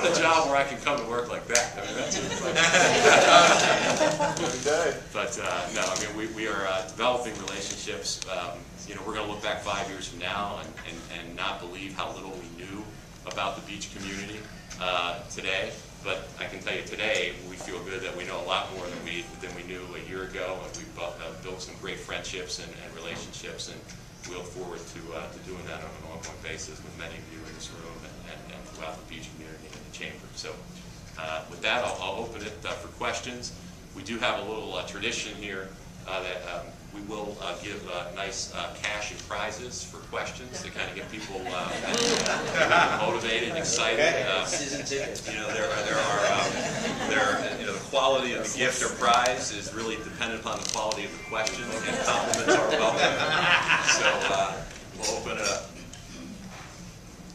want a job where I can come to work like that. I mean, that's But no, I mean, we are developing relationships. You know, we're going to look back 5 years from now and not believe how little we knew about the beach community today. But I can tell you today, we feel good that we know a lot more than we knew a year ago, and we've built some great friendships and relationships, and we look forward to doing that on an ongoing basis with many of you in this room and throughout the beach community and the chamber. So with that, I'll open it for questions. We do have a little tradition here that we will give nice cash and prizes for questions to kind of get people motivated, excited. Season tickets. You know, the quality of the gift or prize is really dependent upon the quality of the question, and compliments are welcome. So we'll open it up.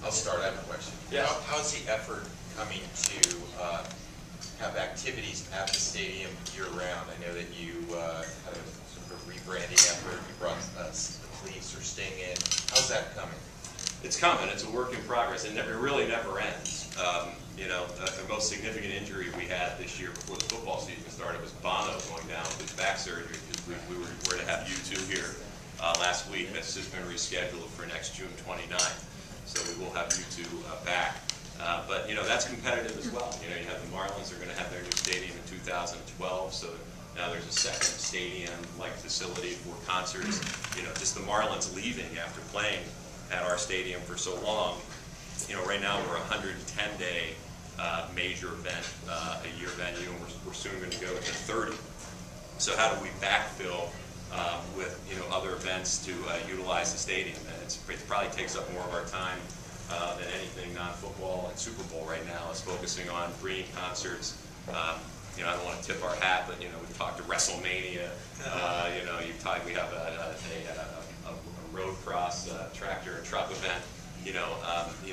I'll start. I have a question. Yeah. How's the effort coming to have activities at the stadium year-round? I know that you had a sort of rebranding effort. You brought the police or Sting in. How's that coming? It's coming. It's a work in progress, and it really never ends. You know, the most significant injury we had this year before the football season started was Bono going down with his back surgery, because we were to have U2 here last week. That's just been rescheduled for next June 29th. So we will have U2 back. But, you know, that's competitive as well. You know, you have the Marlins are going to have their new stadium in 2012, so now there's a second stadium-like facility for concerts. You know, just the Marlins leaving after playing at our stadium for so long. You know, right now we're a 110-day major event, a year venue, and we're soon going to go to 30. So how do we backfill with, you know, other events to utilize the stadium? And it probably takes up more of our time than anything non-football, and Super Bowl right now is focusing on bringing concerts. You know, I don't want to tip our hat, but, you know, we've talked to WrestleMania. You know, we have a road cross tractor and truck event. You know,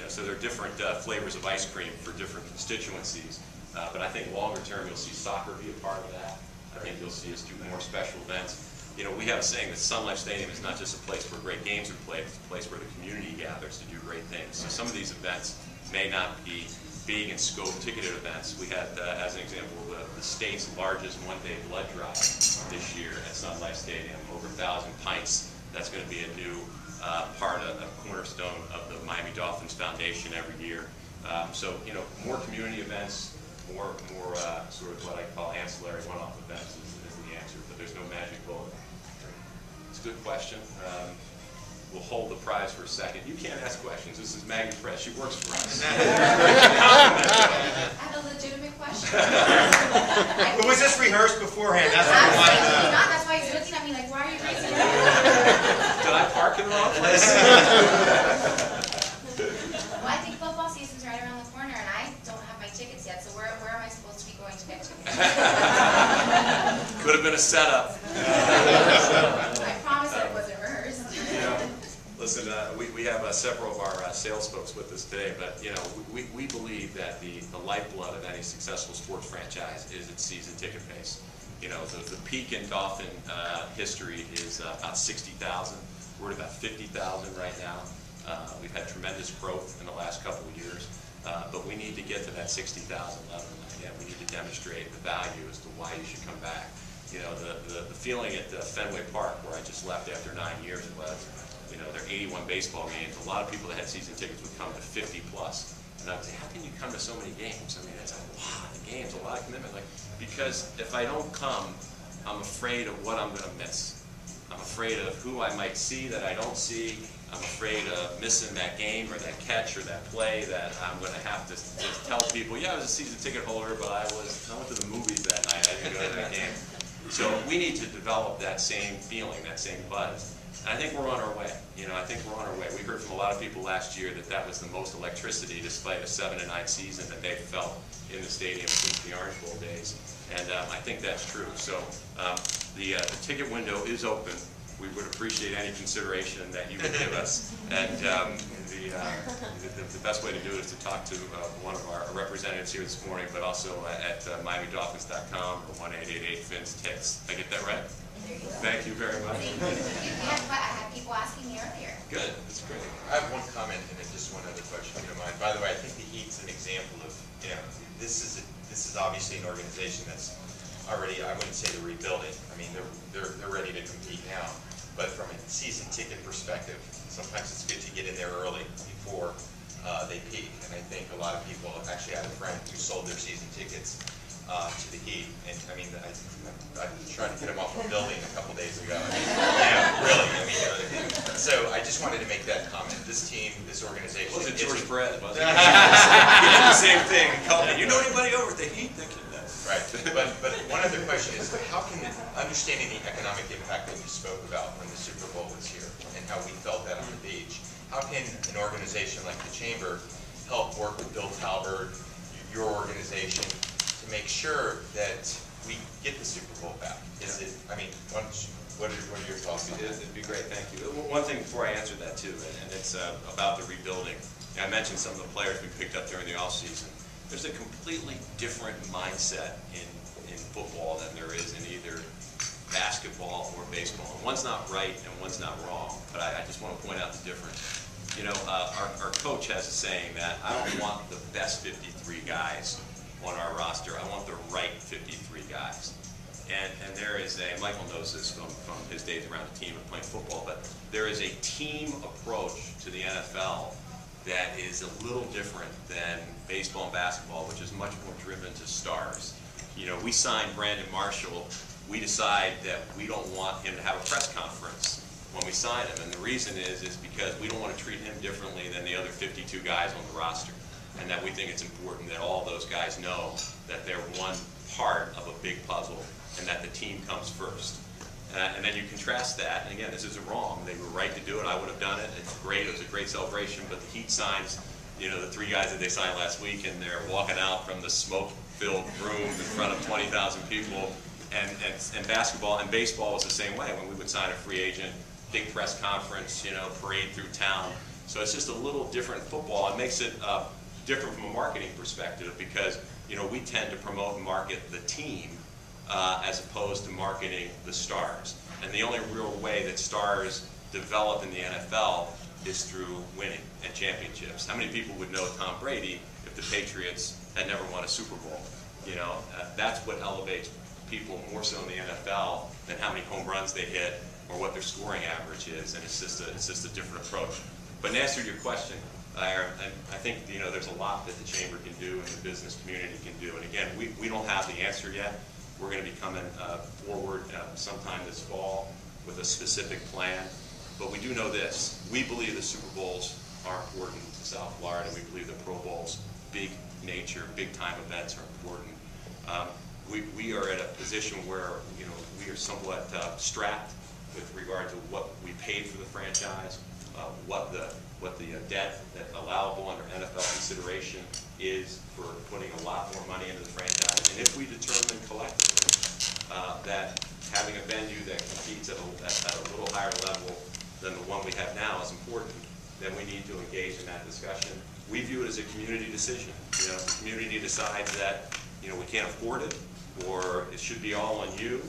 so there are different flavors of ice cream for different constituencies. But I think longer term, you'll see soccer be a part of that. I think you'll see us do more special events. You know, we have a saying that Sun Life Stadium is not just a place where great games are played, it's a place where the community gathers to do great things. So some of these events may not be big in scope ticketed events. We had, as an example, the state's largest one-day blood drive this year at Sun Life Stadium, over 1,000 pints. That's going to be a new part of a cornerstone of the Miami Dolphins Foundation every year. So, you know, more community events, more sort of what I call ancillary one-off events is the answer, but there's no magic bullet. It's a good question. We'll hold the prize for a second. You can't ask questions. This is Maggie Press. She works for us. I have a legitimate question. Was this rehearsed beforehand? That's what I wanted to know. Not. That's why he's looking at me like, why are you raising your hand? Did I park in the wrong place? Well, I think football season's right around the corner, and I don't have my tickets yet, so where am I supposed to be going to get tickets? Could have been a setup. I promise that it wasn't rehearsed. Listen, we have several of our sales folks with us today, but you know, we believe that the lifeblood of any successful sports franchise is its season ticket base. You know, the peak in Dolphin history is about 60,000. We're at about 50,000 right now. We've had tremendous growth in the last couple of years, but we need to get to that 60,000 level. Again, we need to demonstrate the value as to why you should come back. You know, the feeling at Fenway Park, where I just left after 9 years, was, you know, there are 81 baseball games. A lot of people that had season tickets would come to 50 plus. And I would say, how can you come to so many games? I mean, it's a lot of games, a lot of commitment. Like, because if I don't come, I'm afraid of what I'm going to miss. I'm afraid of who I might see that I don't see. I'm afraid of missing that game or that catch or that play that I'm going to have to just tell people, yeah, I was a season ticket holder, but I went to the movies that night. I didn't go to that game. So we need to develop that same feeling, that same buzz. And I think we're on our way. You know, I think we're on our way. We heard from a lot of people last year that that was the most electricity, despite a 7-9 season, that they've felt in the stadium since the Orange Bowl days. And I think that's true. So the ticket window is open. We would appreciate any consideration that you would give us. And the best way to do it is to talk to one of our representatives here this morning, but also at MiamiDolphins.com or 1-888-FINS-TICKS. I get that right? Thank you very much. I had people asking me earlier. Good. That's great. I have one comment and then just one other question, if you don't mind. By the way, I think the Heat's an example of, you this is obviously an organization that's already, I wouldn't say they're rebuilding. I mean, they're ready to compete now. But from a season ticket perspective, sometimes it's good to get in there early before they peak. And I think a lot of people, actually I had a friend who sold their season tickets to the Heat. And I mean, I tried to get him off a building a couple days ago. I mean, yeah, really. I mean, so I just wanted to make that comment. This team, this organization. Was it George Perez? Was it? He did the same thing. He called me. You know anybody over at the Heat that can? Right. But one other question is, how can, understanding the economic impact that you spoke about when the Super Bowl was here and how we felt that on the beach, how can an organization like the Chamber help work with Bill Talbert, your organization, to make sure that we get the Super Bowl back? Is it, I mean, what are your thoughts on that? It'd be great, thank you. One thing before I answer that too, and it's about the rebuilding. I mentioned some of the players we picked up during the offseason. There's a completely different mindset in football than there is in either basketball or baseball. And one's not right and one's not wrong, but I just want to point out the difference. You know, our coach has a saying that I don't want the best 53 guys on our roster. I want the right 53 guys. And there is a, Michael knows this from his days around the team and playing football, but there is a team approach to the NFL that is a little different than baseball and basketball, which is much more driven to stars. You know, we signed Brandon Marshall. We decide that we don't want him to have a press conference when we sign him, and the reason is because we don't want to treat him differently than the other 52 guys on the roster, and that we think it's important that all those guys know that they're one part of a big puzzle and that the team comes first. And then you contrast that, and again, this isn't wrong. They were right to do it. I would have done it. It's great. It was a great celebration. But the Heat signs, you know, the 3 guys that they signed last week, and they're walking out from the smoke-filled room in front of 20,000 people. And basketball and baseball was the same way. When we would sign a free agent, big press conference, you know, parade through town. So it's just a little different in football. It makes it different from a marketing perspective because, you know, we tend to promote and market the team as opposed to marketing the stars. And the only real way that stars develop in the NFL is through winning and championships. How many people would know Tom Brady if the Patriots had never won a Super Bowl? You know, that's what elevates people more so in the NFL than how many home runs they hit or what their scoring average is. And it's just a different approach. But in answer to your question, I think, you know, there's a lot that the Chamber can do and the business community can do. And again, we don't have the answer yet. We're going to be coming forward sometime this fall with a specific plan. But we do know this. We believe the Super Bowls are important to South Florida. We believe the Pro Bowls, big nature, big time events are important. We are at a position where, you know, we are somewhat strapped with regard to what we paid for the franchise, what the debt that's allowable under NFL consideration is for putting a lot more money into the franchise. And if we determine collectively that having a venue that competes at a little higher level than the one we have now is important, then we need to engage in that discussion. We view it as a community decision. You know, if the community decides that, you know, we can't afford it, or it should be all on you,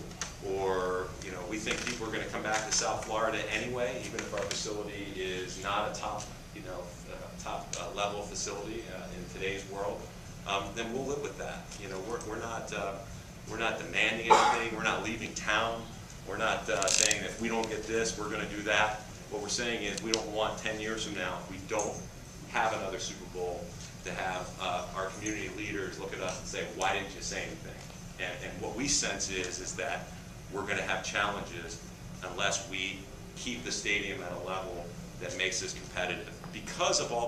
or, you know, we think people are going to come back to South Florida anyway, even if our facility is not a top, you know, top level facility in today's world, then we'll live with that. You know, we're not demanding anything. We're not leaving town. We're not saying that if we don't get this, we're going to do that. What we're saying is we don't want 10 years from now, if we don't have another Super Bowl, to have our community leaders look at us and say, why didn't you say anything? And what we sense is that we're going to have challenges unless we keep the stadium at a level that makes us competitive because of all